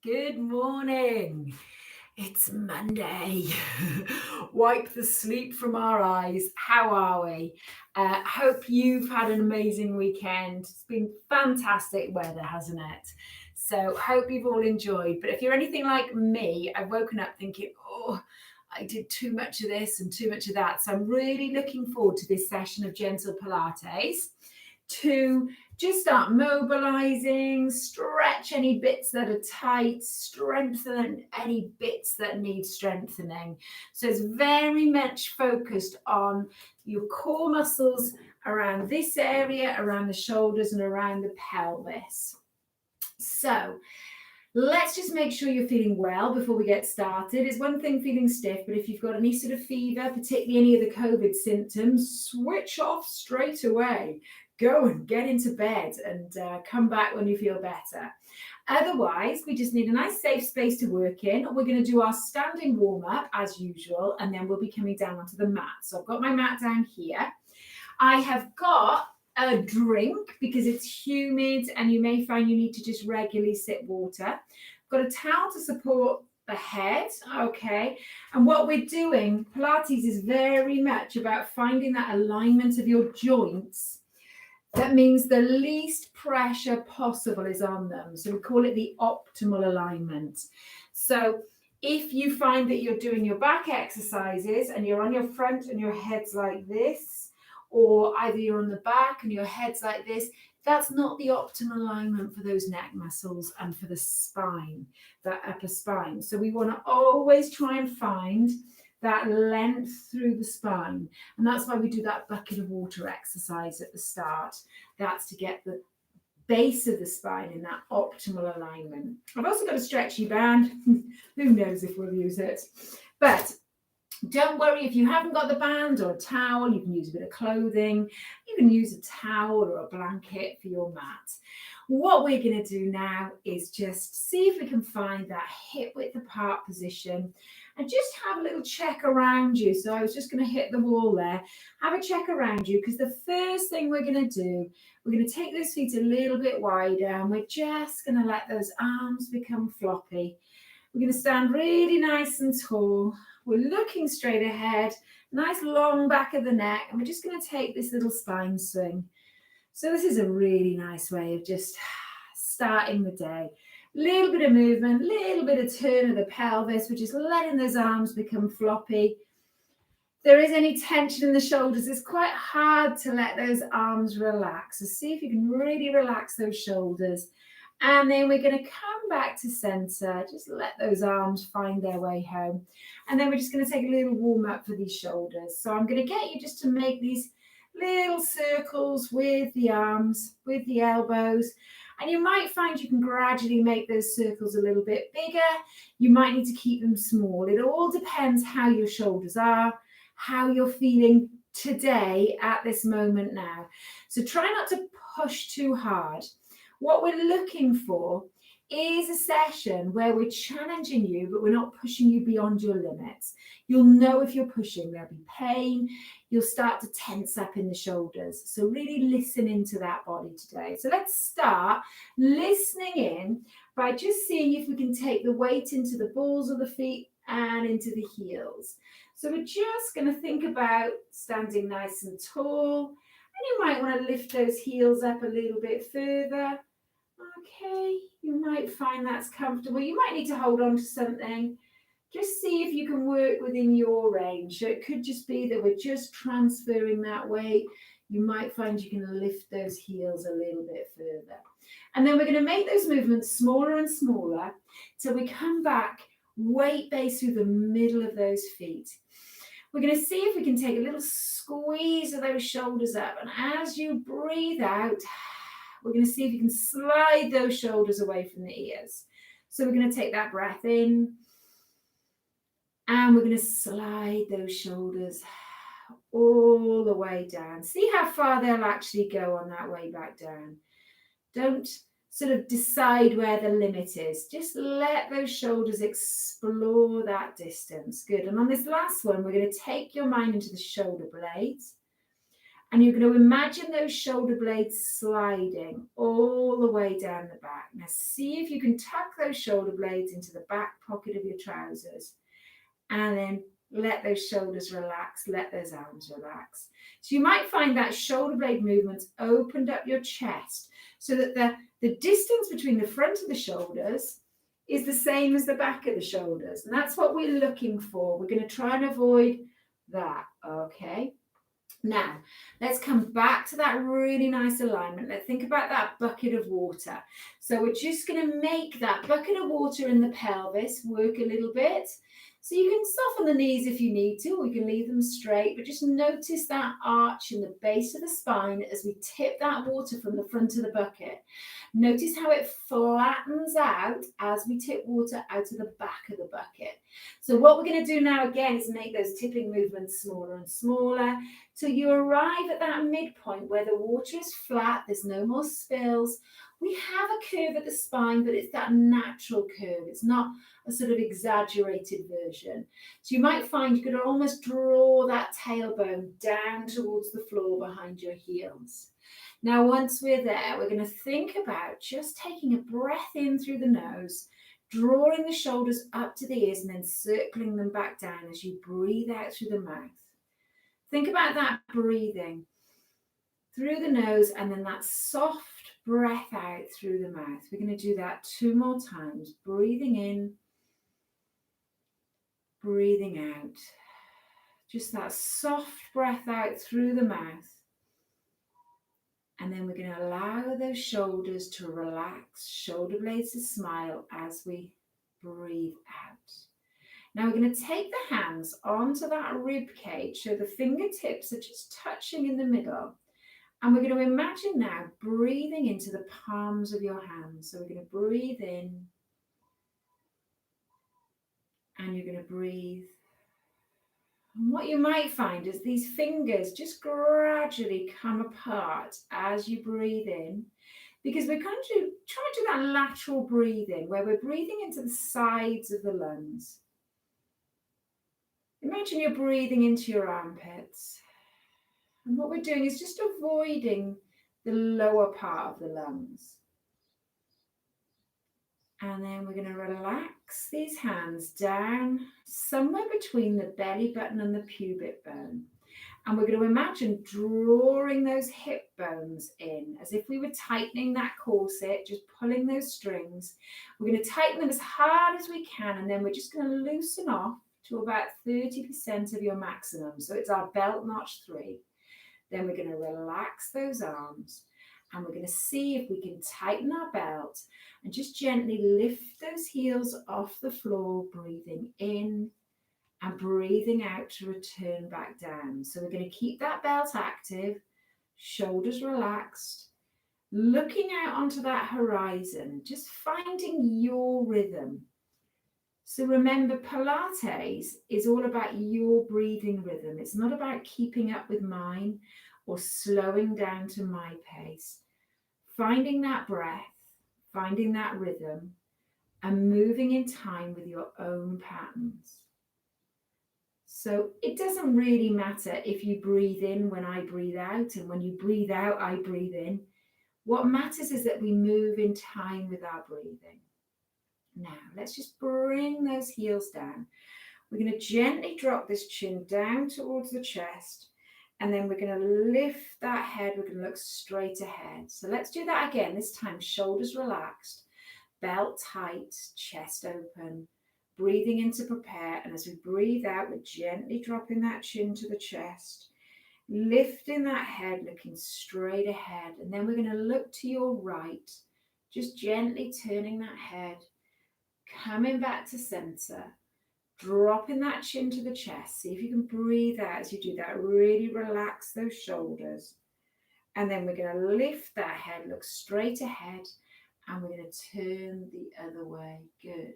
Good morning. It's Monday. Wipe the sleep from our eyes. How are we? Hope you've had an amazing weekend. It's been fantastic weather, hasn't it? So, hope you've all enjoyed. But if you're anything like me, I've woken up thinking, oh, I did too much of this and too much of that. So, I'm really looking forward to this session of gentle Pilates to just start mobilizing, stretch any bits that are tight, strengthen any bits that need strengthening. So it's very much focused on your core muscles around this area, around the shoulders, and around the pelvis. So let's just make sure you're feeling well before we get started. It's one thing feeling stiff, but if you've got any sort of fever, particularly any of the COVID symptoms, switch off straight away. Go and get into bed and come back when you feel better. Otherwise, we just need a nice safe space to work in. We're going to do our standing warm up as usual, and then we'll be coming down onto the mat. So I've got my mat down here. I have got a drink because it's humid and you may find you need to just regularly sip water. I've got a towel to support the head, okay? And what we're doing, Pilates is very much about finding that alignment of your joints. That means the least pressure possible is on them. So we call it the optimal alignment. So if you find that you're doing your back exercises and you're on your front and your head's like this, or either you're on the back and your head's like this, that's not the optimal alignment for those neck muscles and for the spine, that upper spine. So we want to always try and find that length through the spine. And that's why we do that bucket of water exercise at the start. That's to get the base of the spine in that optimal alignment. I've also got a stretchy band. Who knows if we'll use it. But don't worry if you haven't got the band or a towel, you can use a bit of clothing. You can use a towel or a blanket for your mat. What we're going to do now is just see if we can find that hip width apart position and just have a little check around you. So I was just going to hit the wall there. Have a check around you because the first thing we're going to do, we're going to take those feet a little bit wider and we're just going to let those arms become floppy. We're going to stand really nice and tall. We're looking straight ahead, nice long back of the neck, and we're just going to take this little spine swing. So this is a really nice way of just starting the day. Little bit of movement, little bit of turn of the pelvis. We're just letting those arms become floppy. If there is any tension in the shoulders, it's quite hard to let those arms relax. So see if you can really relax those shoulders. And then we're going to come back to center. Just let those arms find their way home. And then we're just going to take a little warm up for these shoulders. So I'm going to get you just to make these little circles with the arms, with the elbows. And you might find you can gradually make those circles a little bit bigger. You might need to keep them small. It all depends how your shoulders are, how you're feeling today at this moment now. So try not to push too hard. What we're looking for is a session where we're challenging you, but we're not pushing you beyond your limits. You'll know if you're pushing, there'll be pain. You'll start to tense up in the shoulders. So really listen into that body today. So let's start listening in by just seeing if we can take the weight into the balls of the feet and into the heels. So we're just going to think about standing nice and tall. And you might want to lift those heels up a little bit further. Okay, you might find that's comfortable. You might need to hold on to something. Just see if you can work within your range. So it could just be that we're just transferring that weight. You might find you can lift those heels a little bit further. And then we're going to make those movements smaller and smaller till we come back weight base through the middle of those feet. We're going to see if we can take a little squeeze of those shoulders up. And as you breathe out, we're going to see if you can slide those shoulders away from the ears. So we're going to take that breath in. And we're going to slide those shoulders all the way down. See how far they'll actually go on that way back down. Don't sort of decide where the limit is. Just let those shoulders explore that distance. Good. And on this last one, we're going to take your mind into the shoulder blades. And you're going to imagine those shoulder blades sliding all the way down the back. Now see if you can tuck those shoulder blades into the back pocket of your trousers, and then let those shoulders relax, let those arms relax. So you might find that shoulder blade movements opened up your chest so that the distance between the front of the shoulders is the same as the back of the shoulders. And that's what we're looking for. We're going to try and avoid that, okay? Now, let's come back to that really nice alignment. Let's think about that bucket of water. So we're just going to make that bucket of water in the pelvis work a little bit. So you can soften the knees if you need to, or you can leave them straight, but just notice that arch in the base of the spine as we tip that water from the front of the bucket. Notice how it flattens out as we tip water out of the back of the bucket. So what we're going to do now again is make those tipping movements smaller and smaller till you arrive at that midpoint where the water is flat, there's no more spills. We have a curve at the spine, but it's that natural curve. It's not a sort of exaggerated version. So you might find you're going to almost draw that tailbone down towards the floor behind your heels. Now, once we're there, we're going to think about just taking a breath in through the nose, drawing the shoulders up to the ears and then circling them back down as you breathe out through the mouth. Think about that breathing through the nose and then that soft breath out through the mouth. We're going to do that 2 more times. Breathing in, breathing out. Just that soft breath out through the mouth. And then we're going to allow those shoulders to relax, shoulder blades to smile as we breathe out. Now we're going to take the hands onto that rib cage so the fingertips are just touching in the middle. And we're going to imagine now breathing into the palms of your hands. So we're going to breathe in and you're going to breathe. And what you might find is these fingers just gradually come apart as you breathe in, because we're going to try to do that lateral breathing where we're breathing into the sides of the lungs. Imagine you're breathing into your armpits. And what we're doing is just avoiding the lower part of the lungs. And then we're going to relax these hands down somewhere between the belly button and the pubic bone. And we're going to imagine drawing those hip bones in as if we were tightening that corset, just pulling those strings. We're going to tighten them as hard as we can, and then we're just going to loosen off to about 30% of your maximum. So it's our belt notch 3. Then we're going to relax those arms. And we're going to see if we can tighten our belt and just gently lift those heels off the floor, breathing in and breathing out to return back down. So we're going to keep that belt active, shoulders relaxed, looking out onto that horizon, just finding your rhythm. So remember, Pilates is all about your breathing rhythm. It's not about keeping up with mine or slowing down to my pace. Finding that breath, finding that rhythm, and moving in time with your own patterns. So it doesn't really matter if you breathe in when I breathe out, and when you breathe out, I breathe in. What matters is that we move in time with our breathing. Now, let's just bring those heels down. We're going to gently drop this chin down towards the chest. And then we're going to lift that head. We're going to look straight ahead. So let's do that again. This time, shoulders relaxed, belt tight, chest open, breathing in to prepare. And as we breathe out, we're gently dropping that chin to the chest, lifting that head, looking straight ahead. And then we're going to look to your right, just gently turning that head, coming back to center. Dropping that chin to the chest. See if you can breathe out as you do that. Really relax those shoulders. And then we're going to lift that head, look straight ahead, and we're going to turn the other way. Good.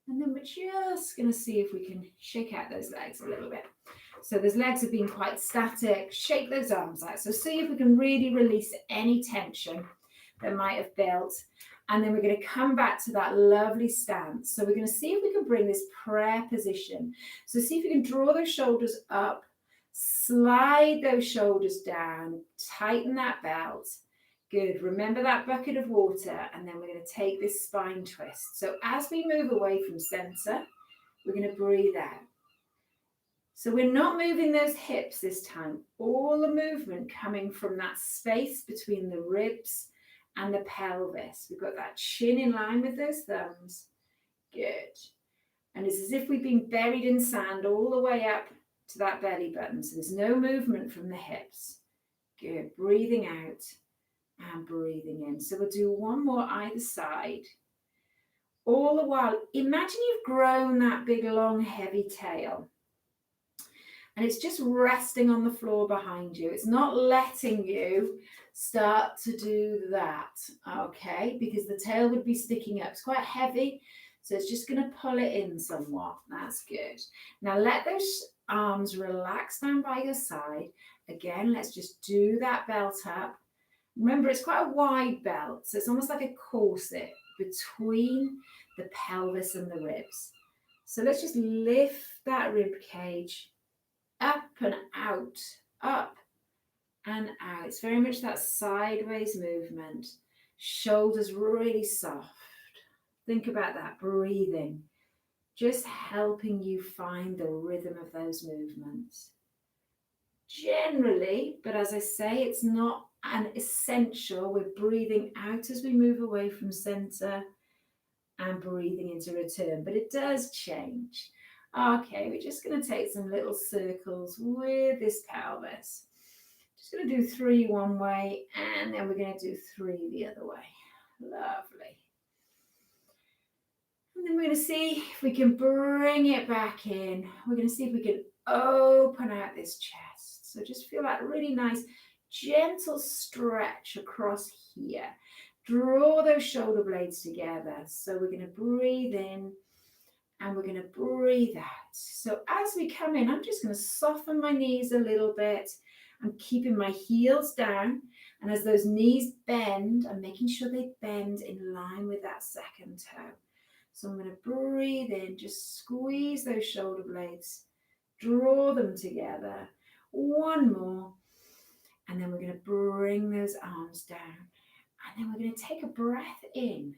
And then we're just going to see if we can shake out those legs a little bit. So those legs have been quite static. Shake those arms out. So see if we can really release any tension that might have built. And then we're going to come back to that lovely stance. So we're going to see if we can bring this prayer position. So see if you can draw those shoulders up, Slide those shoulders down, tighten that belt. Good. Remember that bucket of water, and then we're going to take this spine twist. So as we move away from center, we're going to breathe out. So we're not moving those hips this time. All the movement coming from that space between the ribs and the pelvis. We've got that chin in line with those thumbs. Good. And it's as if we've been buried in sand all the way up to that belly button. So there's no movement from the hips. Good. Breathing out and breathing in. So we'll do one more either side. All the while, imagine you've grown that big, long, heavy tail. And it's just resting on the floor behind you. It's not letting you start to do that, okay? Because the tail would be sticking up. It's quite heavy, so it's just going to pull it in somewhat. That's good. Now let those arms relax down by your side. Again, let's just do that belt up. Remember, it's quite a wide belt, so it's almost like a corset between the pelvis and the ribs. So let's just lift that rib cage up and out, up and out. It's very much that sideways movement. Shoulders really soft. Think about that, breathing. Just helping you find the rhythm of those movements. Generally, but as I say, it's not an essential. We're breathing out as we move away from center and breathing into return, but it does change. Okay, we're just going to take some little circles with this pelvis. Just going to do 3 one way, and then we're going to do 3 the other way. Lovely. And then we're going to see if we can bring it back in. We're going to see if we can open out this chest. So just feel that really nice, gentle stretch across here. Draw those shoulder blades together. So we're going to breathe in. And we're going to breathe out. So as we come in, I'm just going to soften my knees a little bit. I'm keeping my heels down. And as those knees bend, I'm making sure they bend in line with that second toe. So I'm going to breathe in, just squeeze those shoulder blades, draw them together. One more. And then we're going to bring those arms down. And then we're going to take a breath in.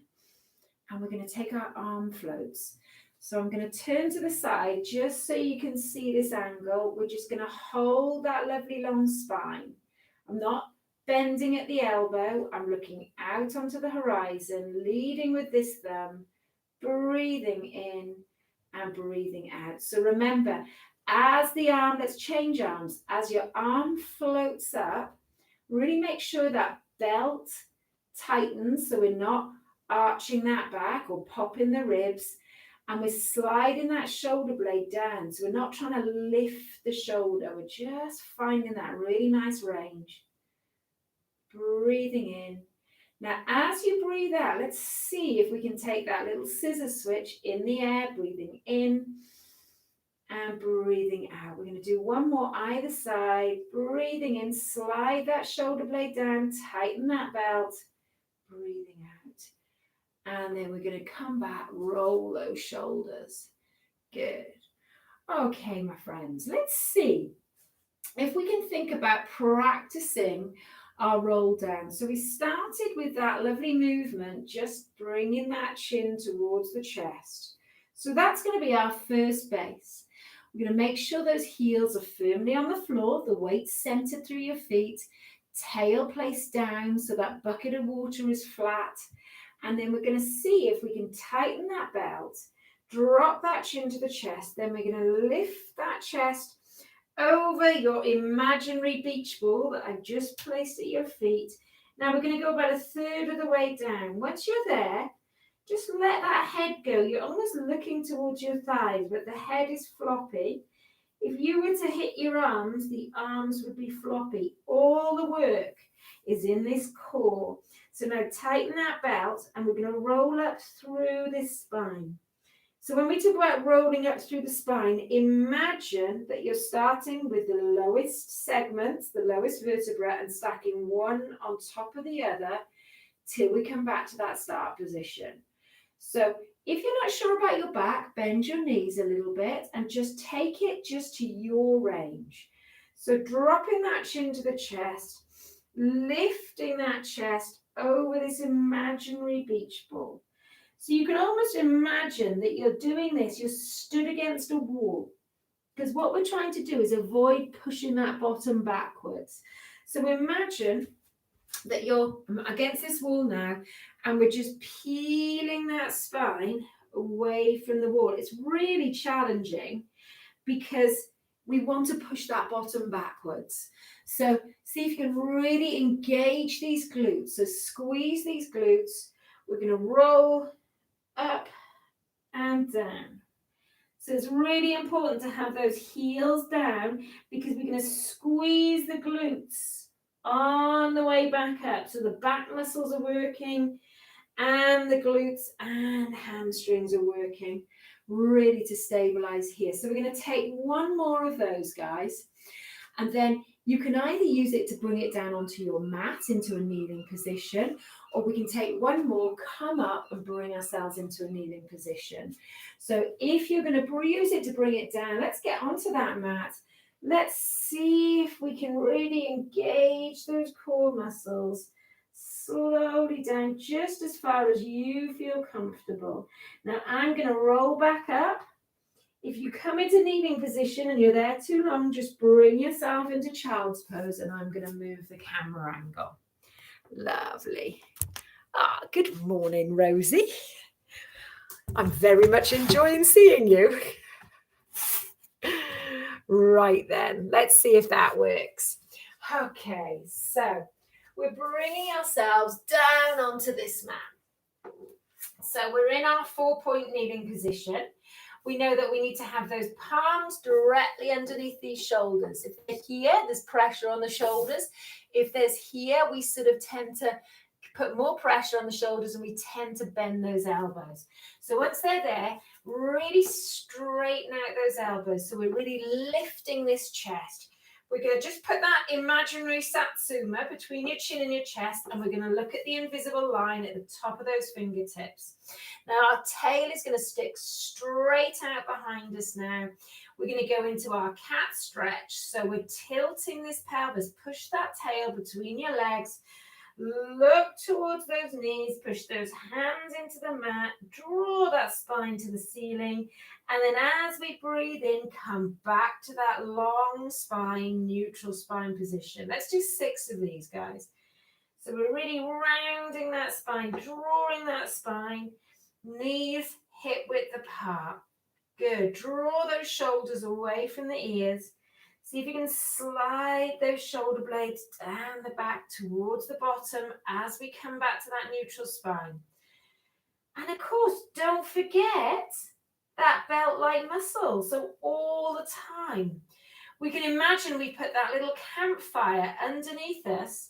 And we're going to take our arm floats. So I'm going to turn to the side just so you can see this angle. We're just going to hold that lovely long spine. I'm not bending at the elbow. I'm looking out onto the horizon, leading with this thumb, breathing in and breathing out. So remember, as the arm, let's change arms. As your arm floats up, really make sure that belt tightens so we're not arching that back or popping the ribs. And we're sliding that shoulder blade down. So we're not trying to lift the shoulder. We're just finding that really nice range. Breathing in. Now, as you breathe out, let's see if we can take that little scissor switch in the air, breathing in and breathing out. We're going to do one more either side. Breathing in, slide that shoulder blade down, tighten that belt. Breathing out. And then we're going to come back, roll those shoulders. Good. Okay, my friends, let's see if we can think about practicing our roll down. So we started with that lovely movement, just bringing that chin towards the chest. So that's going to be our first base. We're going to make sure those heels are firmly on the floor, the weight centered through your feet, tail placed down so that bucket of water is flat. And then we're going to see if we can tighten that belt, drop that chin to the chest. Then we're going to lift that chest over your imaginary beach ball that I've just placed at your feet. Now we're going to go about 1/3 of the way down. Once you're there, just let that head go. You're almost looking towards your thighs, but the head is floppy. If you were to hit your arms, the arms would be floppy. All the work is in this core. So now tighten that belt and we're going to roll up through this spine. So when we talk about rolling up through the spine, imagine that you're starting with the lowest segment, the lowest vertebra, and stacking one on top of the other till we come back to that start position. So if you're not sure about your back, bend your knees a little bit and just take it just to your range. So dropping that chin to the chest, lifting that chest over this imaginary beach ball. So you can almost imagine that you're doing this, you're stood against a wall, because what we're trying to do is avoid pushing that bottom backwards. So imagine that you're against this wall now, and we're just peeling that spine away from the wall. It's really challenging because we want to push that bottom backwards. So see if you can really engage these glutes. So squeeze these glutes. We're going to roll up and down. So it's really important to have those heels down because we're going to squeeze the glutes on the way back up. So the back muscles are working and the glutes and hamstrings are working really to stabilize here. So we're going to take one more of those, guys, and then you can either use it to bring it down onto your mat into a kneeling position, or we can take one more, come up and bring ourselves into a kneeling position. So if you're going to use it to bring it down, let's get onto that mat. Let's see if we can really engage those core muscles. Slowly down, just as far as you feel comfortable. Now I'm going to roll back up. If you come into kneeling position and you're there too long, just bring yourself into child's pose, and I'm going to move the camera angle. Lovely. Good morning, Rosie. I'm very much enjoying seeing you. Right then, let's see if that works. Okay, so we're bringing ourselves down onto this mat. So we're in our 4-point kneeling position. We know that we need to have those palms directly underneath these shoulders. If they're here, there's pressure on the shoulders. If there's here, we sort of tend to put more pressure on the shoulders and we tend to bend those elbows. So once they're there, really straighten out those elbows. So we're really lifting this chest. We're going to just put that imaginary satsuma between your chin and your chest, and we're going to look at the invisible line at the top of those fingertips. Now our tail is going to stick straight out behind us now. We're going to go into our cat stretch. So we're tilting this pelvis, push that tail between your legs, look towards those knees, push those hands into the mat, draw that spine to the ceiling, and then as we breathe in, come back to that long spine, neutral spine position. Let's do 6 of these, guys. So we're really rounding that spine, drawing that spine, knees hip width apart. Good. Draw those shoulders away from the ears. See if you can slide those shoulder blades down the back towards the bottom as we come back to that neutral spine. And of course, don't forget that belt-like muscle. So all the time, we can imagine we put that little campfire underneath us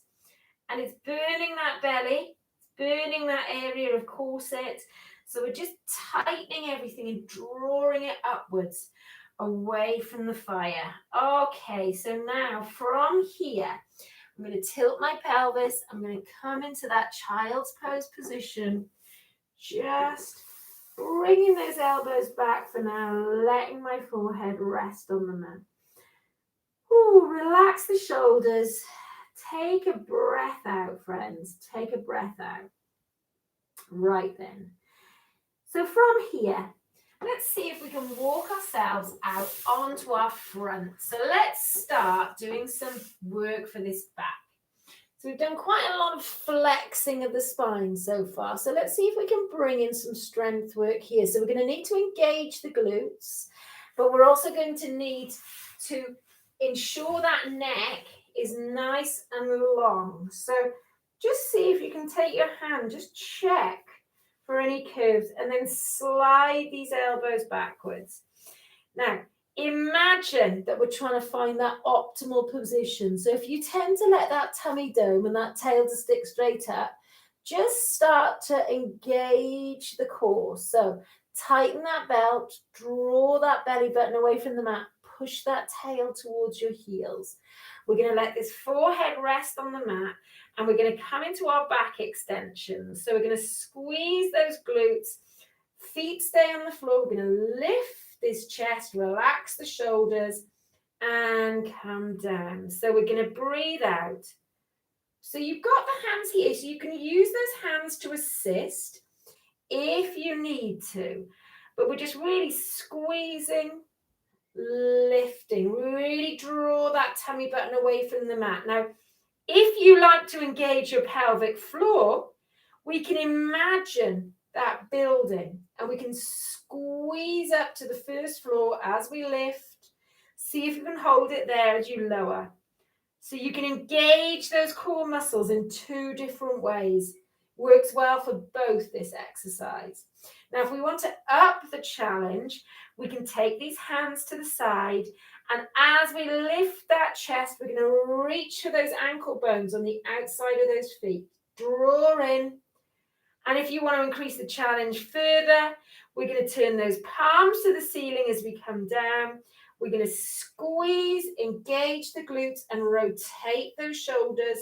and it's burning that belly, it's burning that area of corset. So we're just tightening everything and drawing it upwards, away from the fire. Okay, so now from here, I'm going to tilt my pelvis. I'm going to come into that child's pose position, just bringing those elbows back for now, letting my forehead rest on the mat. Ooh, relax the shoulders. Take a breath out, friends. Take a breath out. Right then. So from here, let's see if we can walk ourselves out onto our front. So let's start doing some work for this back. So we've done quite a lot of flexing of the spine so far. So let's see if we can bring in some strength work here. So we're going to need to engage the glutes, but we're also going to need to ensure that neck is nice and long. So just see if you can take your hand, just check for any curves, and then slide these elbows backwards. Now, imagine that we're trying to find that optimal position. So if you tend to let that tummy dome and that tail to stick straight up, just start to engage the core. So tighten that belt, draw that belly button away from the mat, push that tail towards your heels. We're going to let this forehead rest on the mat, and we're going to come into our back extensions. So we're going to squeeze those glutes, feet stay on the floor. We're going to lift this chest, relax the shoulders, and come down. So we're going to breathe out. So you've got the hands here, so you can use those hands to assist if you need to. But we're just really squeezing, lifting, really draw that tummy button away from the mat. Now, if you like to engage your pelvic floor, we can imagine that building and we can squeeze up to the first floor as we lift. See if you can hold it there as you lower. So you can engage those core muscles in two different ways. Works well for both this exercise. Now, if we want to up the challenge, we can take these hands to the side, and as we lift that chest, we're going to reach for those ankle bones on the outside of those feet. Draw in. And if you want to increase the challenge further, we're going to turn those palms to the ceiling as we come down. We're going to squeeze, engage the glutes, and rotate those shoulders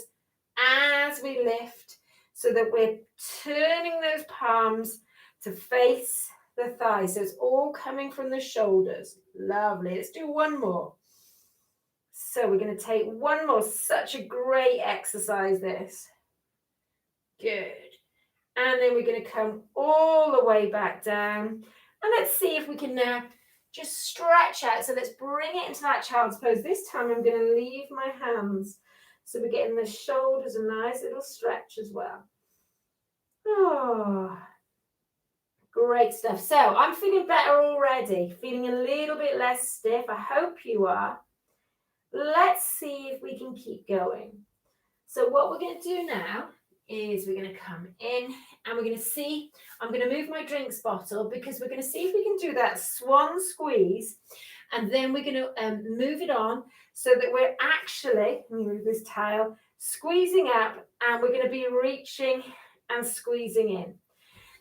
as we lift so that we're turning those palms to face the thighs. So it's all coming from the shoulders. Lovely. Let's do one more. So we're going to take one more. Such a great exercise, this. Good. And then we're going to come all the way back down. And let's see if we can now just stretch out. So let's bring it into that child's pose. This time I'm going to leave my hands. So we're getting the shoulders a nice little stretch as well. Oh, great stuff. So I'm feeling better already, feeling a little bit less stiff. I hope you are. Let's see if we can keep going. So what we're going to do now is we're going to come in and we're going to see, I'm going to move my drinks bottle because we're going to see if we can do that swan squeeze, and then we're going to move it on so that we're actually, let me move this towel, squeezing up, and we're going to be reaching and squeezing in.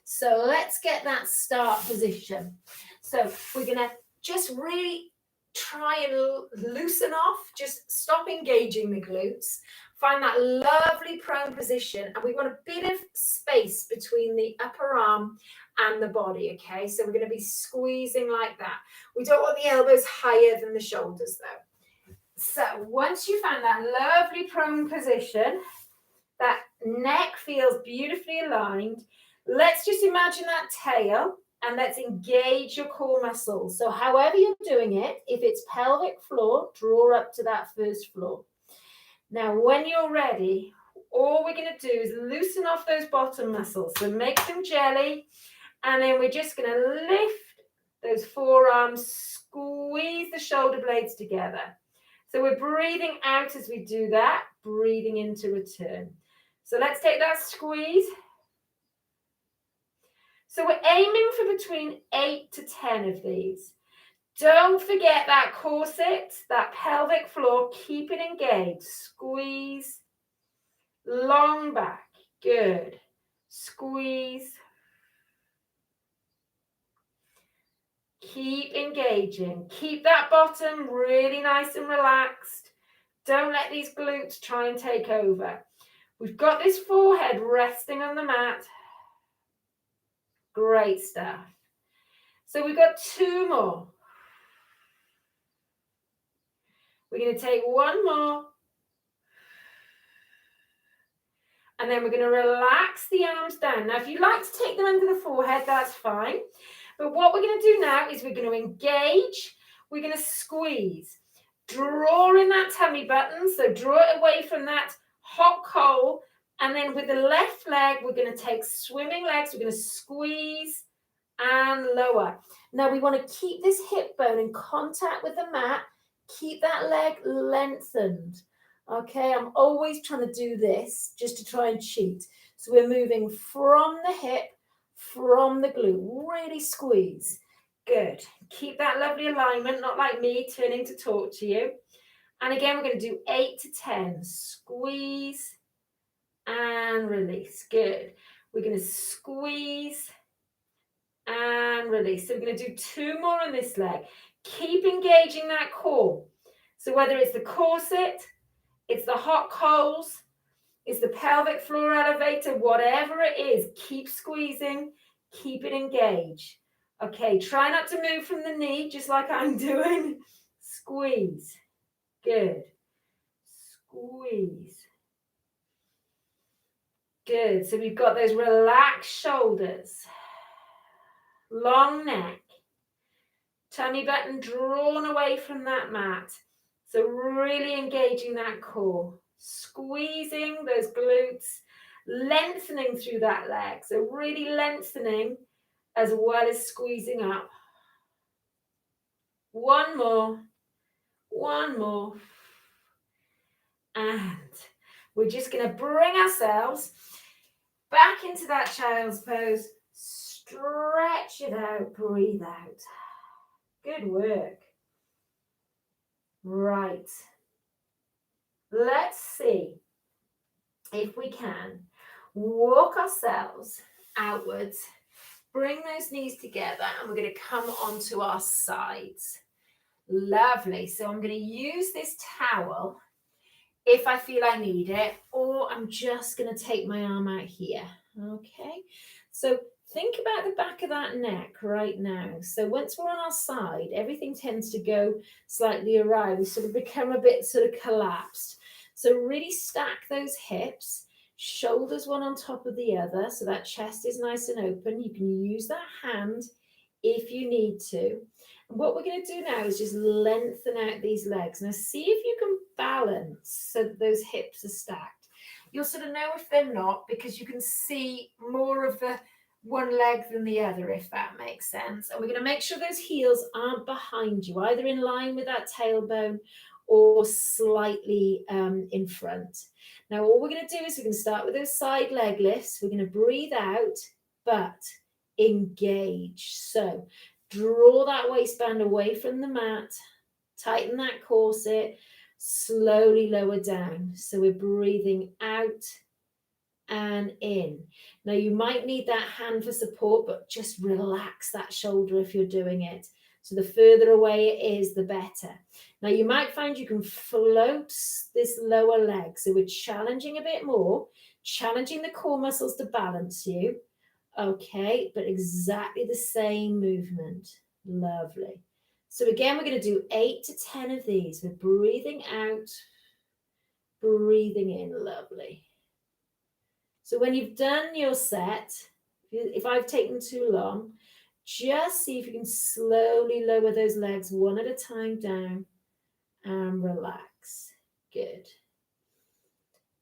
So let's get that start position. So we're going to just really try and loosen off, just stop engaging the glutes. Find that lovely prone position, and we want a bit of space between the upper arm and the body, okay? So we're going to be squeezing like that. We don't want the elbows higher than the shoulders, though. So once you find that lovely prone position, that neck feels beautifully aligned, let's just imagine that tail, and let's engage your core muscles. So however you're doing it, if it's pelvic floor, draw up to that first floor. Now, when you're ready, all we're going to do is loosen off those bottom muscles. So make them jelly, and then we're just going to lift those forearms, squeeze the shoulder blades together. So we're breathing out as we do that, breathing in to return. So let's take that squeeze. So we're aiming for between 8 to 10 of these. Don't forget that corset, that pelvic floor, keep it engaged. Squeeze, long back, good. Squeeze. Keep engaging. Keep that bottom really nice and relaxed. Don't let these glutes try and take over. We've got this forehead resting on the mat. Great stuff. So we've got two more. We're going to take one more. And then we're going to relax the arms down. Now, if you like to take them under the forehead, that's fine. But what we're going to do now is we're going to engage. We're going to squeeze. Draw in that tummy button. So draw it away from that hot coal. And then with the left leg, we're going to take swimming legs. We're going to squeeze and lower. Now, we want to keep this hip bone in contact with the mat. Keep that leg lengthened. Okay, I'm always trying to do this just to try and cheat. So we're moving from the hip, from the glute. Really squeeze. Good. Keep that lovely alignment, not like me turning to talk to you. And again, we're going to do 8 to 10. Squeeze and release. Good. We're going to squeeze and release. So we're going to do two more on this leg. Keep engaging that core. So whether it's the corset, it's the hot coals, it's the pelvic floor elevator, whatever it is, keep squeezing, keep it engaged. Okay, try not to move from the knee, just like I'm doing. Squeeze. Good. Squeeze. Good. So we've got those relaxed shoulders, long neck, tummy button drawn away from that mat. So really engaging that core, squeezing those glutes, lengthening through that leg. So really lengthening as well as squeezing up. One more, one more. And we're just going to bring ourselves back into that child's pose. Stretch it out, breathe out. Good work. Right. Let's see if we can walk ourselves outwards, bring those knees together, and we're going to come onto our sides. Lovely. So I'm going to use this towel if I feel I need it, or I'm just going to take my arm out here. Okay. So think about the back of that neck right now. So once we're on our side, everything tends to go slightly awry. We sort of become a bit sort of collapsed. So really stack those hips, shoulders one on top of the other. So that chest is nice and open. You can use that hand if you need to. And what we're going to do now is just lengthen out these legs. Now see if you can balance so that those hips are stacked. You'll sort of know if they're not because you can see more of the one leg than the other, if that makes sense. And we're going to make sure those heels aren't behind you, either in line with that tailbone or slightly in front. Now all we're going to do is we're going to start with those side leg lifts. We're going to breathe out, but engage. So draw that waistband away from the mat, tighten that corset, slowly lower down. So we're breathing out and in. Now you might need that hand for support, but just relax that shoulder if you're doing it. So the further away it is, the better. Now you might find you can float this lower leg. So we're challenging a bit more, challenging the core muscles to balance you. Okay, but exactly the same movement. Lovely. So again, we're going to do 8 to 10 of these. We're breathing out, breathing in. Lovely. So when you've done your set, if I've taken too long, just see if you can slowly lower those legs one at a time down and relax. Good.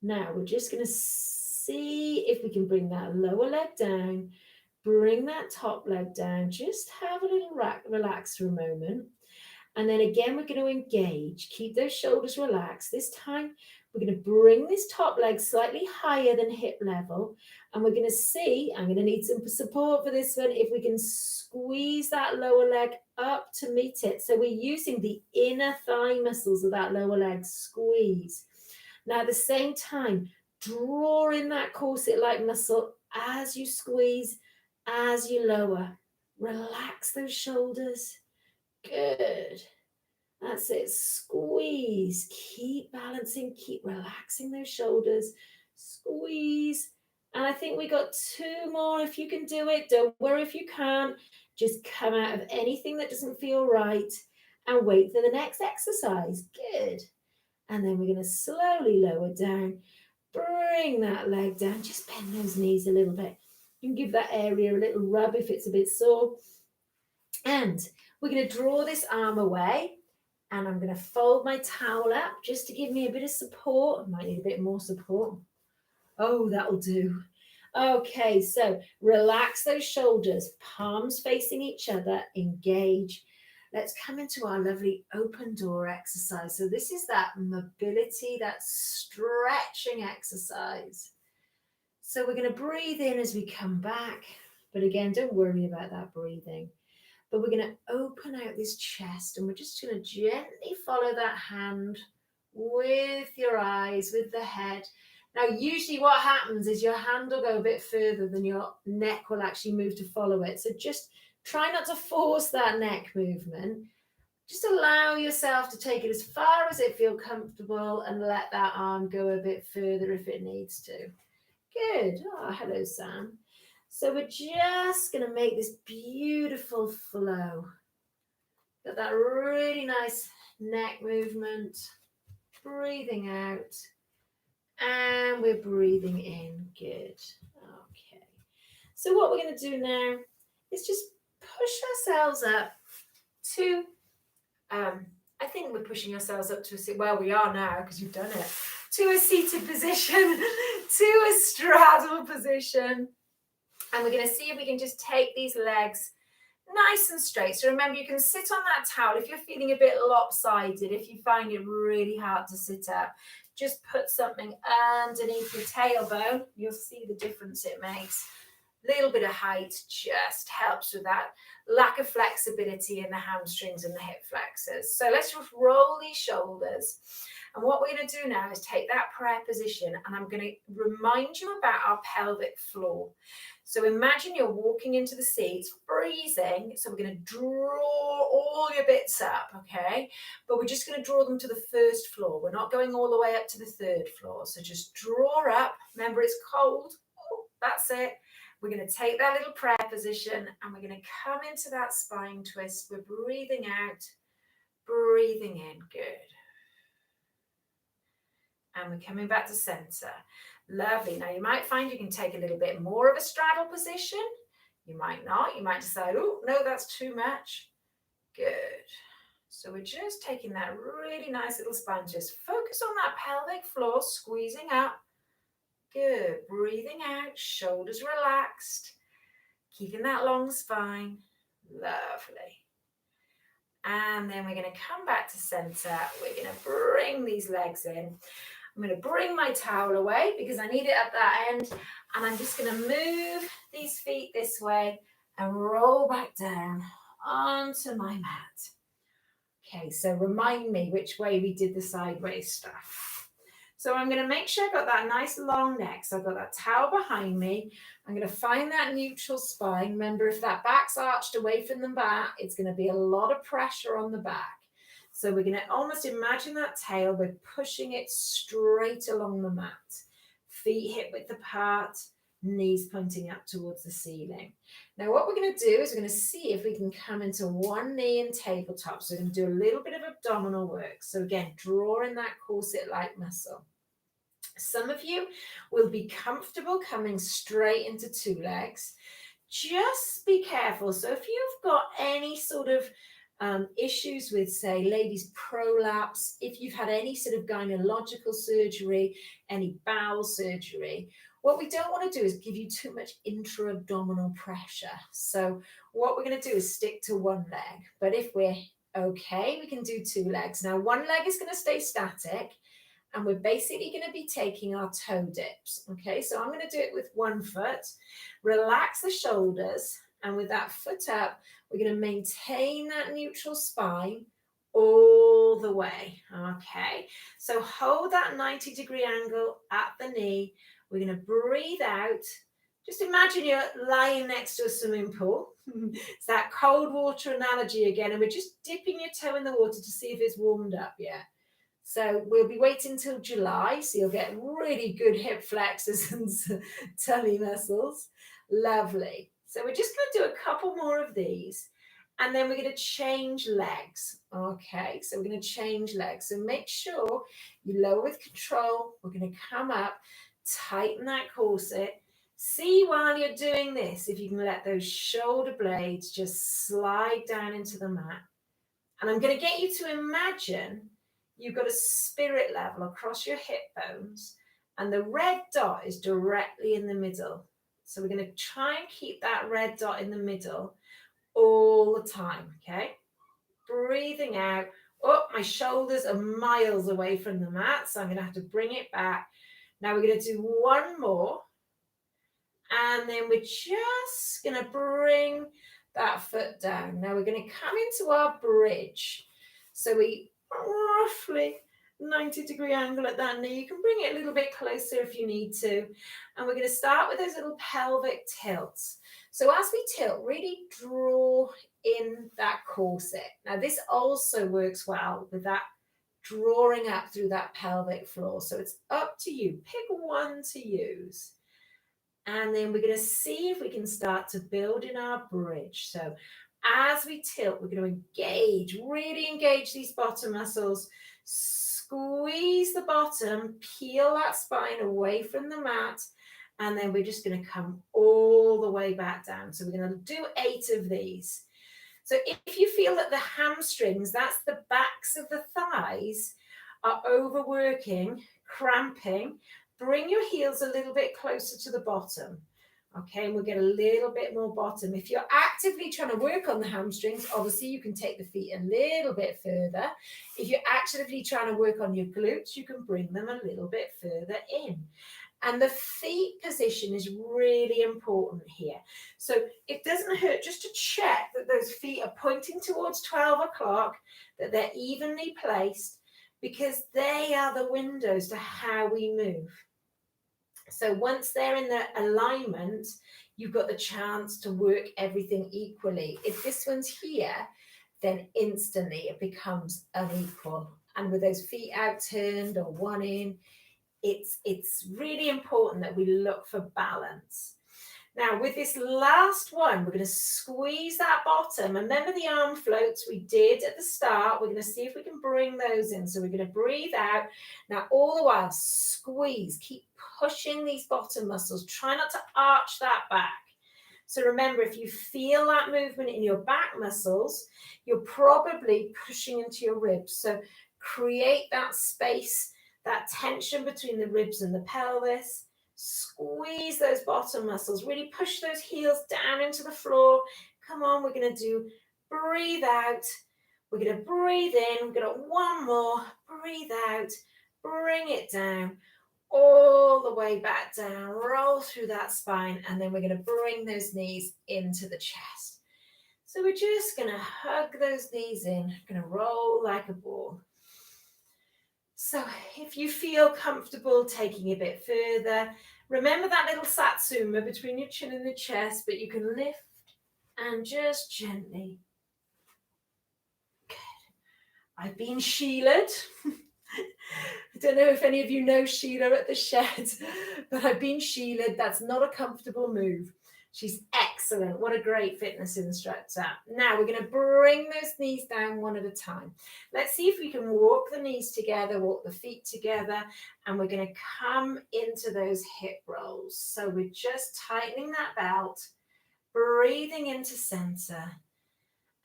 Now we're just going to see if we can bring that lower leg down, bring that top leg down, just have a little relax for a moment. And then again, we're going to engage, keep those shoulders relaxed. This time, we're going to bring this top leg slightly higher than hip level. And we're going to see, I'm going to need some support for this one, if we can squeeze that lower leg up to meet it. So we're using the inner thigh muscles of that lower leg, squeeze. Now at the same time, draw in that corset-like muscle as you squeeze, as you lower. Relax those shoulders. Good. That's it. Squeeze. Keep balancing. Keep relaxing those shoulders. Squeeze. And I think we got 2 more. If you can do it, don't worry if you can't. Just come out of anything that doesn't feel right and wait for the next exercise. Good. And then we're going to slowly lower down. Bring that leg down. Just bend those knees a little bit. You can give that area a little rub if it's a bit sore. And we're going to draw this arm away. And I'm going to fold my towel up just to give me a bit of support. I might need a bit more support. Oh, that'll do. Okay, so relax those shoulders, palms facing each other, engage. Let's come into our lovely open door exercise. So this is that mobility, that stretching exercise. So we're going to breathe in as we come back. But again, don't worry about that breathing. But we're going to open out this chest and we're just going to gently follow that hand with your eyes, with the head. Now, usually what happens is your hand will go a bit further than your neck will actually move to follow it. So just try not to force that neck movement. Just allow yourself to take it as far as it feels comfortable and let that arm go a bit further if it needs to. Good. Oh, hello, Sam. So we're just going to make this beautiful flow. Got that really nice neck movement. breathing out, and we're breathing in. Good. Okay. So what we're going to do now is just push ourselves up to, I think we're pushing ourselves up to a seat. Well, we are now because you've done it. To a seated position, to a straddle position. And we're going to see if we can just take these legs nice and straight. So remember, you can sit on that towel if you're feeling a bit lopsided, if you find it really hard to sit up. Just put something underneath your tailbone. You'll see the difference it makes. Little bit of height just helps with that lack of flexibility in the hamstrings and the hip flexors. So let's just roll these shoulders. And what we're going to do now is take that prayer position, and I'm going to remind you about our pelvic floor. So imagine you're walking into the seats, freezing. So we're going to draw all your bits up, okay? But we're just going to draw them to the first floor. We're not going all the way up to the third floor. So just draw up. Remember, it's cold. Oh, that's it. We're going to take that little prayer position, and we're going to come into that spine twist. We're breathing out, breathing in. Good. And we're coming back to center. Lovely. Now you might find you can take a little bit more of a straddle position. You might not. You might decide, oh, no, that's too much. Good. So we're just taking that really nice little spine twist. Focus on that pelvic floor, squeezing up. Good. Breathing out, shoulders relaxed. Keeping that long spine. Lovely. And then we're going to come back to center. We're going to bring these legs in. I'm going to bring my towel away because I need it at that end. And I'm just going to move these feet this way and roll back down onto my mat. Okay, so remind me which way we did the sideways stuff. So I'm going to make sure I've got that nice long neck. So I've got that towel behind me. I'm going to find that neutral spine. Remember, if that back's arched away from the mat, it's going to be a lot of pressure on the back. So we're going to almost imagine that tail. We're pushing it straight along the mat. Feet hip width apart, knees pointing up towards the ceiling. Now what we're going to do is we're going to see if we can come into one knee and tabletop. So we're going to do a little bit of abdominal work. So again, drawing that corset-like muscle. Some of you will be comfortable coming straight into two legs. Just be careful. So if you've got any sort of issues with, say, ladies' prolapse, if you've had any sort of gynecological surgery, any bowel surgery, what we don't want to do is give you too much intra-abdominal pressure. So what we're going to do is stick to one leg. But if we're okay, we can do two legs. Now, one leg is going to stay static, and we're basically going to be taking our toe dips. Okay, so I'm going to do it with one foot. Relax the shoulders, and with that foot up, we're going to maintain that neutral spine all the way. Okay, so hold that 90-degree angle at the knee. We're going to breathe out. Just imagine you're lying next to a swimming pool. It's that cold water analogy again, and we're just dipping your toe in the water to see if it's warmed up yet. So we'll be waiting till July, so you'll get really good hip flexors and tummy muscles. Lovely. So we're just going to do a couple more of these, and then we're going to change legs. Okay, so we're going to change legs. So make sure you lower with control. We're going to come up, tighten that corset. See while you're doing this, if you can let those shoulder blades just slide down into the mat. And I'm going to get you to imagine you've got a spirit level across your hip bones, and the red dot is directly in the middle. So we're going to try and keep that red dot in the middle all the time, okay? Breathing out. Oh, my shoulders are miles away from the mat, so I'm going to have to bring it back. Now we're going to do one more, and then we're just going to bring that foot down. Now we're going to come into our bridge. So we roughly 90-degree angle at that knee. You can bring it a little bit closer if you need to. And we're going to start with those little pelvic tilts. So as we tilt, really draw in that corset. Now this also works well with that drawing up through that pelvic floor. So it's up to you. Pick one to use. And then we're going to see if we can start to build in our bridge. So as we tilt, we're going to engage, really engage these bottom muscles, squeeze the bottom, peel that spine away from the mat, and then we're just going to come all the way back down. So we're going to do 8 of these. So if you feel that the hamstrings, that's the backs of the thighs, are overworking, cramping, bring your heels a little bit closer to the bottom. Okay, and we'll get a little bit more bottom. If you're actively trying to work on the hamstrings, obviously you can take the feet a little bit further. If you're actively trying to work on your glutes, you can bring them a little bit further in. And the feet position is really important here. So it doesn't hurt just to check that those feet are pointing towards 12 o'clock, that they're evenly placed, because they are the windows to how we move. So once they're in the alignment, you've got the chance to work everything equally. If this one's here, then instantly it becomes unequal. And with those feet out turned or one in, it's really important that we look for balance. Now, with this last one, we're going to squeeze that bottom. Remember the arm floats we did at the start? We're going to see if we can bring those in. So we're going to breathe out. Now, all the while, squeeze. Keep pushing these bottom muscles. Try not to arch that back. So remember, if you feel that movement in your back muscles, you're probably pushing into your ribs. So create that space, that tension between the ribs and the pelvis. Squeeze those bottom muscles, really push those heels down into the floor. Come on, we're going to do breathe out. We're going to breathe in. We're going to one more, breathe out, bring it down, all the way back down, roll through that spine, and then we're going to bring those knees into the chest. So we're just going to hug those knees in, going to roll like a ball. So if you feel comfortable taking a bit further, remember that little satsuma between your chin and the chest, but you can lift and just gently. Good. I've been Sheilaed. I don't know if any of you know Sheila at the shed, but I've been Sheilaed. That's not a comfortable move. She's excellent. What a great fitness instructor. Now we're going to bring those knees down one at a time. Let's see if we can walk the knees together, walk the feet together, and we're going to come into those hip rolls. So we're just tightening that belt, breathing into center.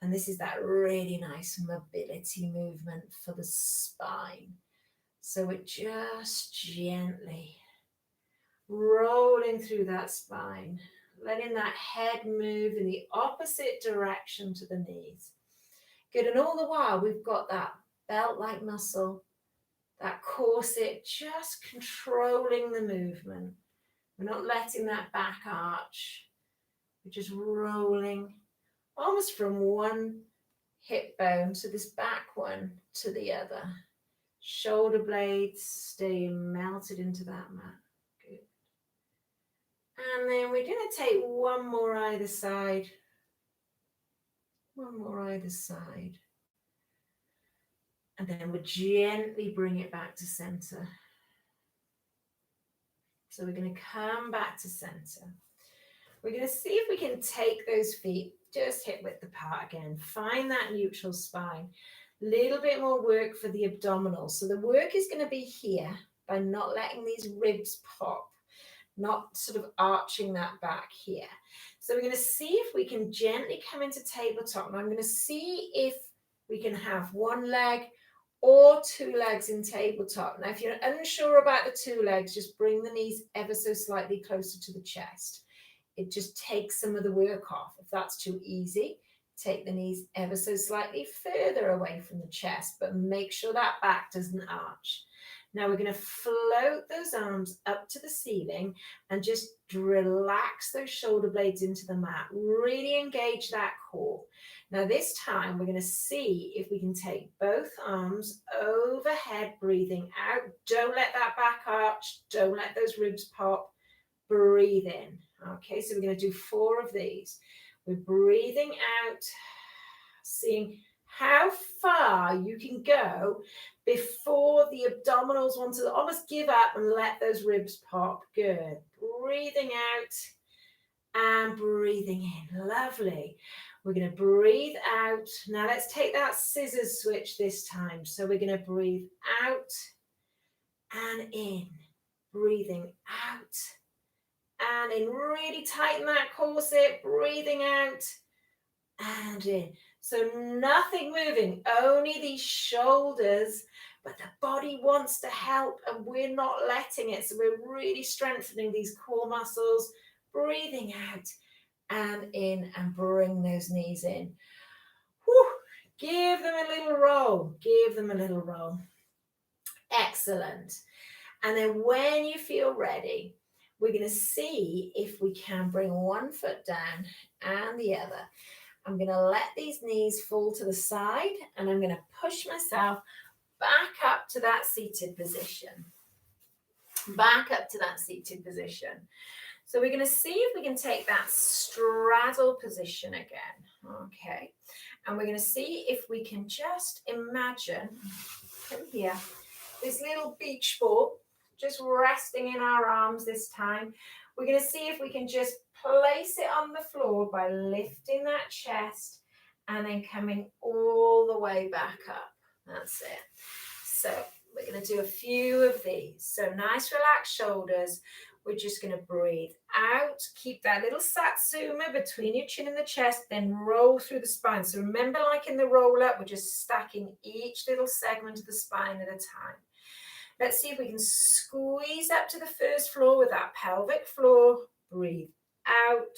And this is that really nice mobility movement for the spine. So we're just gently rolling through that spine, letting that head move in the opposite direction to the knees. Good, and all the while we've got that belt-like muscle, that corset, just controlling the movement. We're not letting that back arch. We're just rolling almost from one hip bone to this back one to the other. Shoulder blades stay melted into that mat. Good. And then we're going to take one more either side. One more either side. And then we'll gently bring it back to center. So we're going to come back to center. We're going to see if we can take those feet just hip width apart again. Find that neutral spine. Little bit more work for the abdominals. So the work is going to be here by not letting these ribs pop, not sort of arching that back here. So we're going to see if we can gently come into tabletop. And I'm going to see if we can have one leg or two legs in tabletop. Now, if you're unsure about the two legs, just bring the knees ever so slightly closer to the chest. It just takes some of the work off. If that's too easy, take the knees ever so slightly further away from the chest, but make sure that back doesn't arch. Now we're going to float those arms up to the ceiling and just relax those shoulder blades into the mat. Really engage that core. Now this time we're going to see if we can take both arms overhead, breathing out. Don't let that back arch. Don't let those ribs pop. Breathe in. Okay, so we're going to do 4 of these. We're breathing out, seeing how far you can go before the abdominals want to almost give up and let those ribs pop. Good. Breathing out and breathing in. Lovely. We're going to breathe out. Now let's take that scissors switch this time. So we're going to breathe out and in. Breathing out and in. Really tighten that corset. Breathing out and in. So nothing moving, only these shoulders, but the body wants to help and we're not letting it. So we're really strengthening these core muscles. Breathing out and in, and bring those knees in. Whew. Give them a little roll. Give them a little roll. Excellent. And then when you feel ready, we're going to see if we can bring one foot down and the other. I'm going to let these knees fall to the side and I'm going to push myself back up to that seated position. Back up to that seated position. So we're going to see if we can take that straddle position again. Okay. And we're going to see if we can just imagine from here, this little beach ball just resting in our arms this time. We're going to see if we can just place it on the floor by lifting that chest and then coming all the way back up. That's it. So we're going to do a few of these. So nice relaxed shoulders. We're just going to breathe out. Keep that little satsuma between your chin and the chest, then roll through the spine. So remember, like in the roll up, we're just stacking each little segment of the spine at a time. Let's see if we can squeeze up to the first floor with that pelvic floor. Breathe out.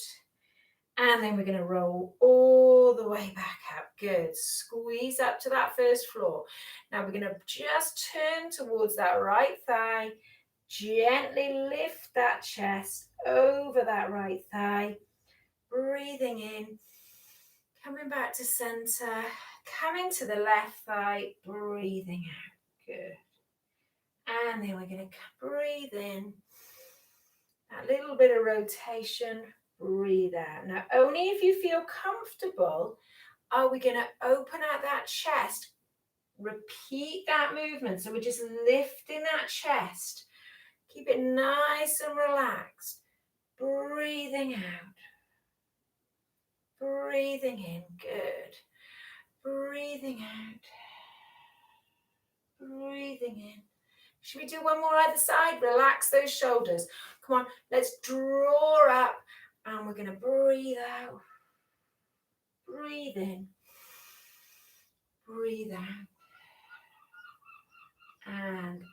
And then we're going to roll all the way back up. Good. Squeeze up to that first floor. Now we're going to just turn towards that right thigh. Gently lift that chest over that right thigh. Breathing in. Coming back to center. Coming to the left thigh. Breathing out. Good. And then we're going to breathe in. That little bit of rotation. Breathe out. Now, only if you feel comfortable are we going to open out that chest. Repeat that movement. So we're just lifting that chest. Keep it nice and relaxed. Breathing out. Breathing in. Good. Breathing out. Breathing in. Should we do one more either side? Relax those shoulders. Come on, let's draw up and we're going to breathe out. Breathe in. Breathe out. And in.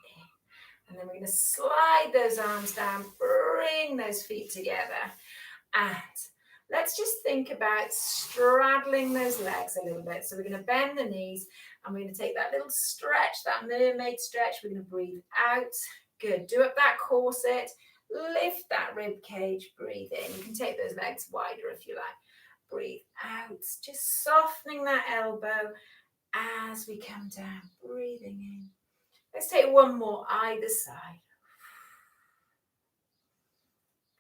And then we're going to slide those arms down, bring those feet together. And let's just think about straddling those legs a little bit. So we're going to bend the knees and we're going to take that little stretch, that mermaid stretch. We're going to breathe out. Good. Do up that corset. Lift that rib cage. Breathe in. You can take those legs wider if you like. Breathe out. Just softening that elbow as we come down. Breathing in. Let's take one more either side.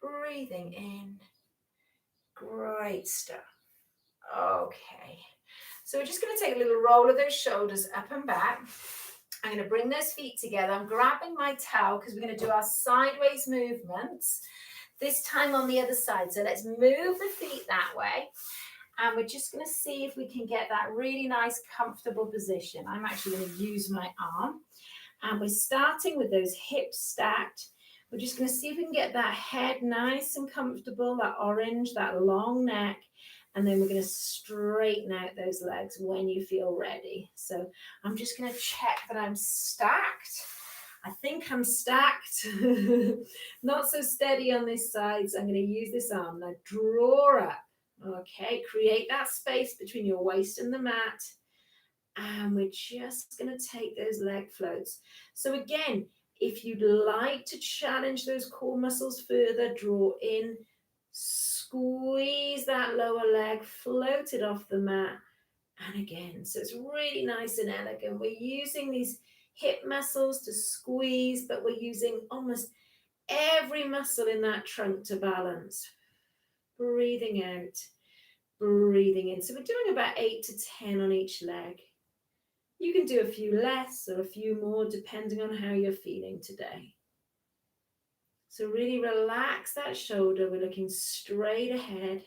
Breathing in. Great stuff. Okay. So we're just going to take a little roll of those shoulders up and back. I'm going to bring those feet together. I'm grabbing my towel because we're going to do our sideways movements. This time on the other side. So let's move the feet that way. And we're just going to see if we can get that really nice, comfortable position. I'm actually going to use my arm. And we're starting with those hips stacked. We're just going to see if we can get that head nice and comfortable, that orange, that long neck. And then we're going to straighten out those legs when you feel ready. So I'm just going to check that I'm stacked. I think I'm stacked. Not so steady on this side. So I'm going to use this arm. Now draw up. Okay, create that space between your waist and the mat. And we're just going to take those leg floats. So again, if you'd like to challenge those core muscles further, draw in, squeeze that lower leg, float it off the mat. And again, so it's really nice and elegant. We're using these hip muscles to squeeze, but we're using almost every muscle in that trunk to balance. Breathing out, breathing in. So we're doing about 8 to 10 on each leg. You can do a few less or a few more depending on how you're feeling today. So really relax that shoulder. We're looking straight ahead.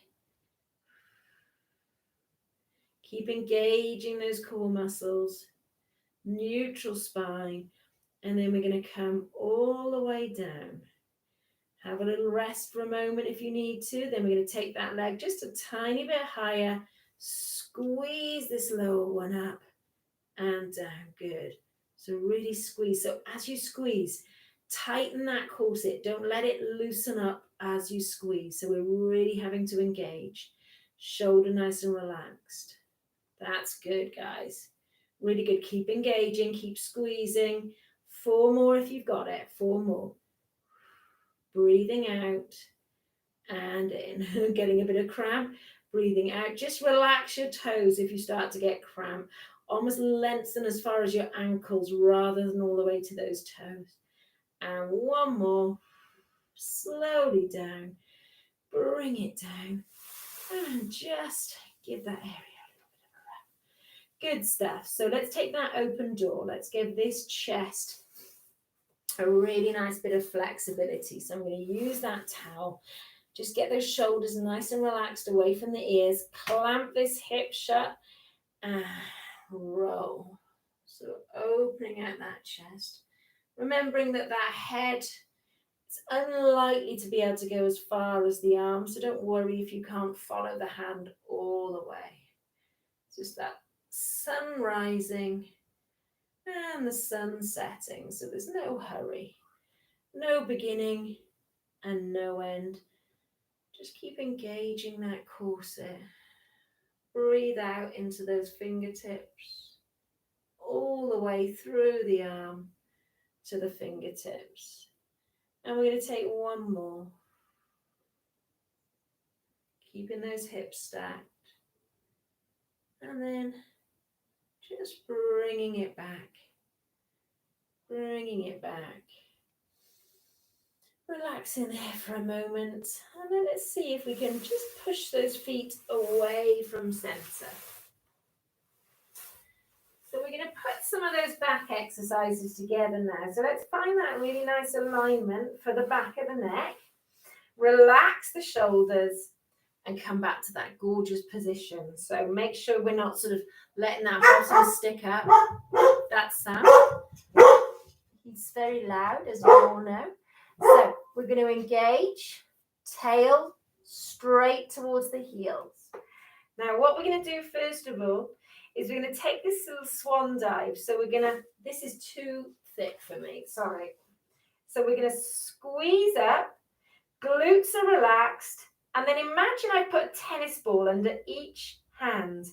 Keep engaging those core muscles, neutral spine, and then we're going to come all the way down. Have a little rest for a moment if you need to. Then we're going to take that leg just a tiny bit higher. Squeeze this lower one up and down. Good. So really squeeze. So as you squeeze, tighten that corset. Don't let it loosen up as you squeeze. So we're really having to engage. Shoulder nice and relaxed. That's good, guys. Really good. Keep engaging. Keep squeezing. 4 more if you've got it. 4 more. Breathing out and in. Getting a bit of cramp. Breathing out. Just relax your toes if you start to get cramp. Almost lengthen as far as your ankles rather than all the way to those toes. And 1 more. Slowly down. Bring it down. And just give that area a little bit of a wrap. Good stuff. So let's take that open door. Let's give this chest a really nice bit of flexibility. So I'm going to use that towel. Just get those shoulders nice and relaxed away from the ears. Clamp this hip shut and roll. So opening out that chest. Remembering that that head is unlikely to be able to go as far as the arm. So don't worry if you can't follow the hand all the way. It's just that sun rising and the sun setting. So there's no hurry. No beginning and no end. Just keep engaging that corset. Breathe out into those fingertips, all the way through the arm to the fingertips. And we're going to take 1 more. Keeping those hips stacked. And then just bringing it back. Bringing it back. Relax in there for a moment, and then let's see if we can just push those feet away from center. So we're going to put some of those back exercises together now. So let's find that really nice alignment for the back of the neck. Relax the shoulders and come back to that gorgeous position. So make sure we're not sort of letting that bottom stick up. That's Sam. He's very loud, as you all know. So we're going to engage, tail straight towards the heels. Now what we're going to do first of all is we're going to take this little swan dive. So we're going to, this is too thick for me, sorry. So we're going to squeeze up, glutes are relaxed, and then imagine I put a tennis ball under each hand.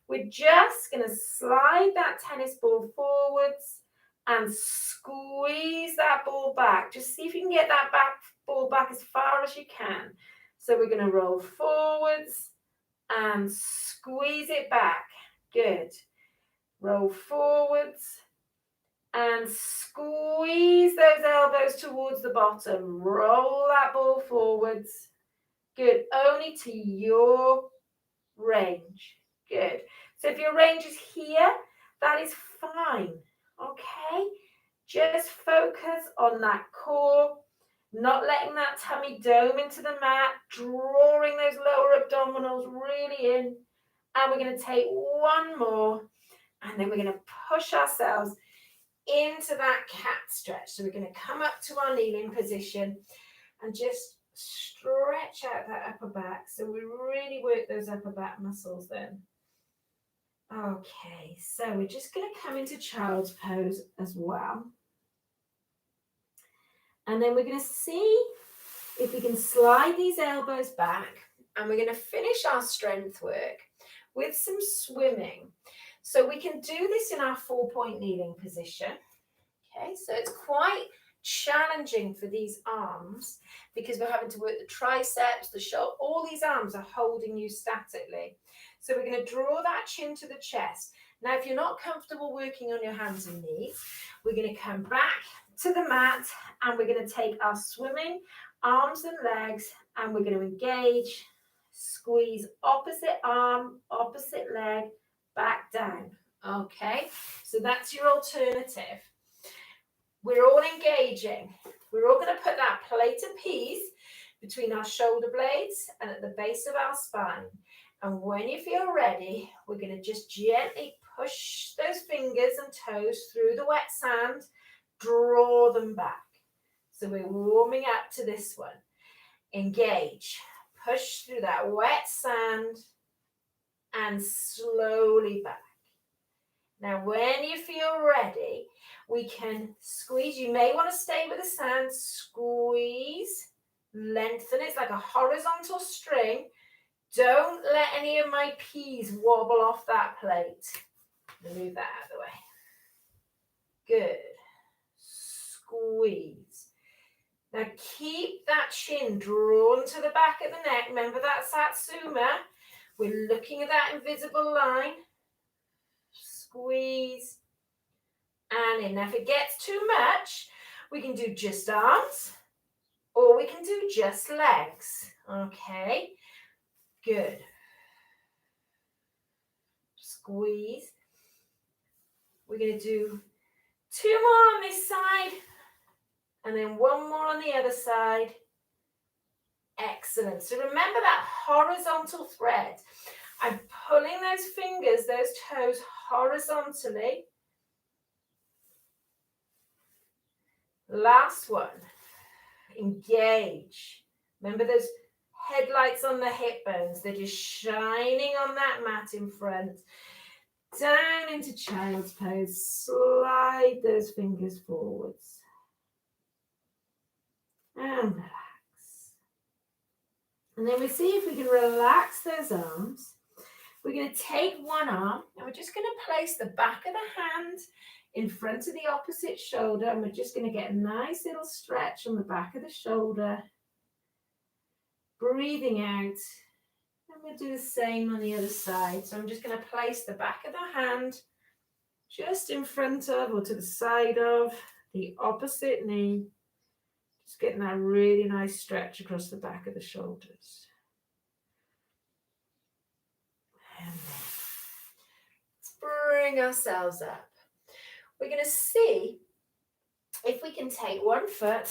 We're just going to slide that tennis ball forwards and squeeze that ball back. Just see if you can get that ball back as far as you can. So we're going to roll forwards and squeeze it back. Good. Roll forwards and squeeze those elbows towards the bottom. Roll that ball forwards. Good. Only to your range. Good. So if your range is here, that is fine. Okay, just focus on that core, not letting that tummy dome into the mat, drawing those lower abdominals really in. And we're going to take 1 more, and then we're going to push ourselves into that cat stretch. So we're going to come up to our kneeling position and just stretch out that upper back. So we really work those upper back muscles then. Okay, so we're just going to come into child's pose as well. And then we're going to see if we can slide these elbows back, and we're going to finish our strength work with some swimming. So we can do this in our 4-point kneeling position. Okay, so it's quite challenging for these arms because we're having to work the triceps, the shoulder, all these arms are holding you statically. So we're going to draw that chin to the chest. Now, if you're not comfortable working on your hands and knees, we're going to come back to the mat and we're going to take our swimming arms and legs and we're going to engage, squeeze opposite arm, opposite leg, back down. Okay, so that's your alternative. We're all engaging. We're all going to put that plate of peas between our shoulder blades and at the base of our spine. And when you feel ready, we're going to just gently push those fingers and toes through the wet sand, draw them back. So we're warming up to this one. Engage, push through that wet sand and slowly back. Now, when you feel ready, we can squeeze. You may want to stay with the sand, squeeze, lengthen. It's like a horizontal string. Don't let any of my peas wobble off that plate. Move that out of the way. Good. Squeeze. Now keep that chin drawn to the back of the neck. Remember that Satsuma. We're looking at that invisible line. Squeeze. And in. Now if it gets too much, we can do just arms or we can do just legs. Okay. Good. Squeeze. We're going to do 2 more on this side and then 1 more on the other side. Excellent. So remember that horizontal thread. I'm pulling those fingers, those toes horizontally. Last one. Engage. Remember those headlights on the hip bones. They're just shining on that mat in front. Down into child's pose. Slide those fingers forwards. And relax. And then we see if we can relax those arms. We're going to take one arm and we're just going to place the back of the hand in front of the opposite shoulder. And we're just going to get a nice little stretch on the back of the shoulder. Breathing out. And we'll do the same on the other side. So I'm just going to place the back of the hand just in front of or to the side of the opposite knee. Just getting that really nice stretch across the back of the shoulders. And then let's bring ourselves up. We're going to see if we can take one foot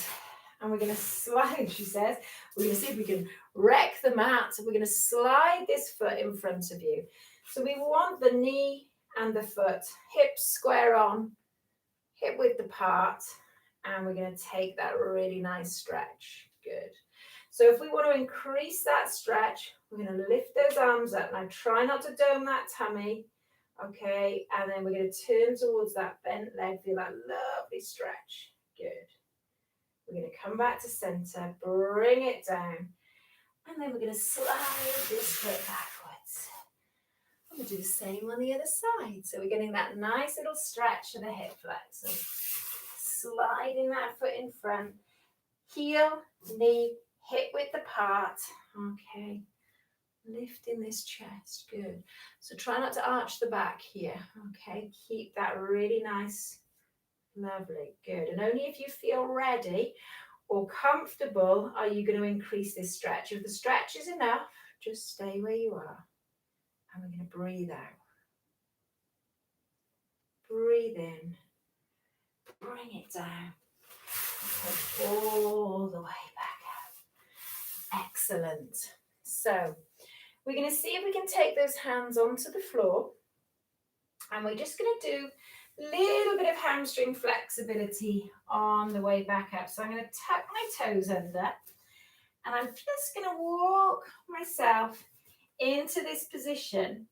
and we're going to slide, she says. We're going to see if we can wreck the mat. So we're going to slide this foot in front of you. So we want the knee and the foot, hips square on, hip width apart. And we're going to take that really nice stretch. Good. So if we want to increase that stretch, we're going to lift those arms up. Now try not to dome that tummy. Okay. And then we're going to turn towards that bent leg. Feel that lovely stretch. Good. We're going to come back to center, bring it down. And then we're going to slide this foot backwards. I'm going to do the same on the other side. So we're getting that nice little stretch of the hip flexors. Sliding that foot in front, heel, knee, hip width apart. Okay, lifting this chest. Good. So try not to arch the back here. Okay, keep that really nice, lovely. Good. And only if you feel ready or comfortable are you going to increase this stretch. If the stretch is enough, just stay where you are. And we're going to breathe out. Breathe in. Bring it down. All the way back up. Excellent. So we're going to see if we can take those hands onto the floor. And we're just going to do a little bit of hamstring flexibility on the way back up. So I'm going to tuck my toes under. And I'm just going to walk myself into this position.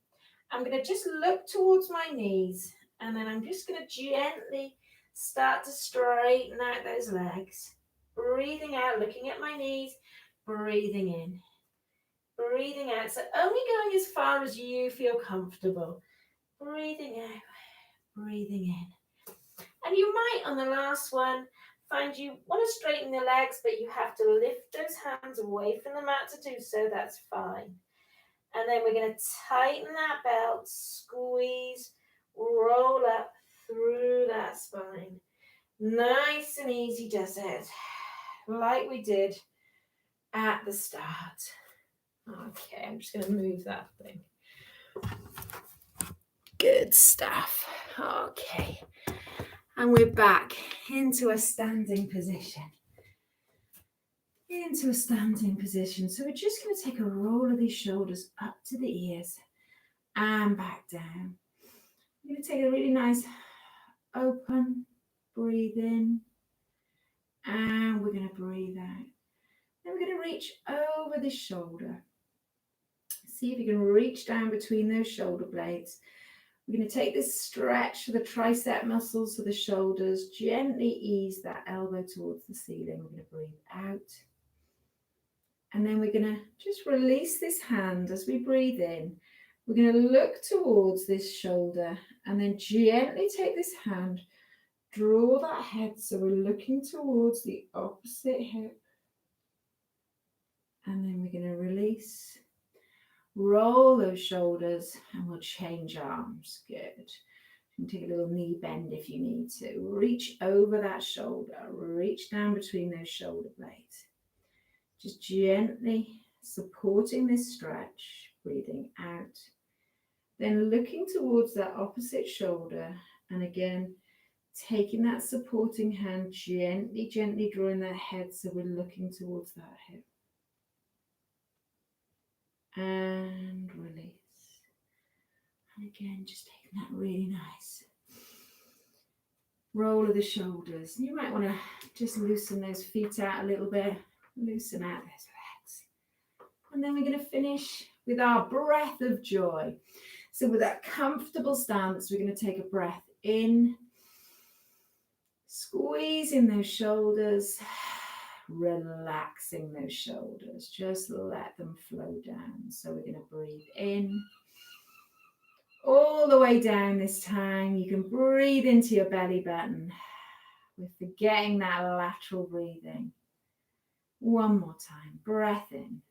I'm going to just look towards my knees. And then I'm just going to gently start to straighten out those legs. Breathing out, looking at my knees, breathing in, breathing out. So only going as far as you feel comfortable. Breathing out, breathing in. And you might, on the last one, find you want to straighten the legs, but you have to lift those hands away from the mat to do so. That's fine. And then we're going to tighten that belt, squeeze, roll up through that spine. Nice and easy does it, like we did at the start. Okay, I'm just going to move that thing. Good stuff. Okay, and we're back into a standing position. into a standing position. So we're just going to take a roll of these shoulders up to the ears and back down. We're going to take a really nice open breathe in, and we're going to breathe out. Then we're going to reach over the shoulder. See if you can reach down between those shoulder blades. We're going to take this stretch for the tricep muscles for the shoulders. Gently ease that elbow towards the ceiling. We're going to breathe out. And then we're going to just release this hand as we breathe in. We're going to look towards this shoulder and then gently take this hand, draw that head so we're looking towards the opposite hip. And then we're going to release. Roll those shoulders and we'll change arms. Good. You can take a little knee bend if you need to. Reach over that shoulder. Reach down between those shoulder blades. Just gently supporting this stretch. Breathing out. Then looking towards that opposite shoulder. And again, taking that supporting hand, gently, gently drawing that head so we're looking towards that hip. And release. And again, just taking that really nice roll of the shoulders. You might want to just loosen those feet out a little bit. Loosen out those legs. And then we're going to finish with our breath of joy. So with that comfortable stance, we're going to take a breath in. Squeezing those shoulders. Relaxing those shoulders. Just let them flow down. So we're going to breathe in. All the way down this time. You can breathe into your belly button. We're forgetting that lateral breathing. One more time. Breath in.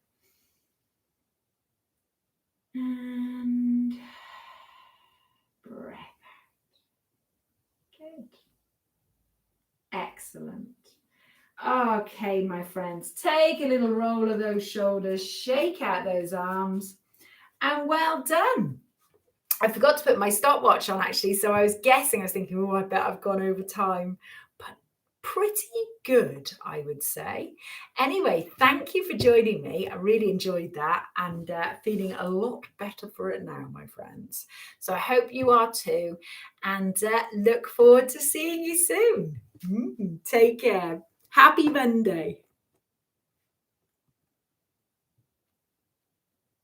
And breath out. Good. Excellent. Okay, my friends, take a little roll of those shoulders, shake out those arms, and well done. I forgot to put my stopwatch on actually, so I was thinking, oh, I bet I've gone over time, but pretty good, I would say. Anyway, thank you for joining me. I really enjoyed that and feeling a lot better for it now, my friends. So I hope you are too, and look forward to seeing you soon. Take care. Happy Monday.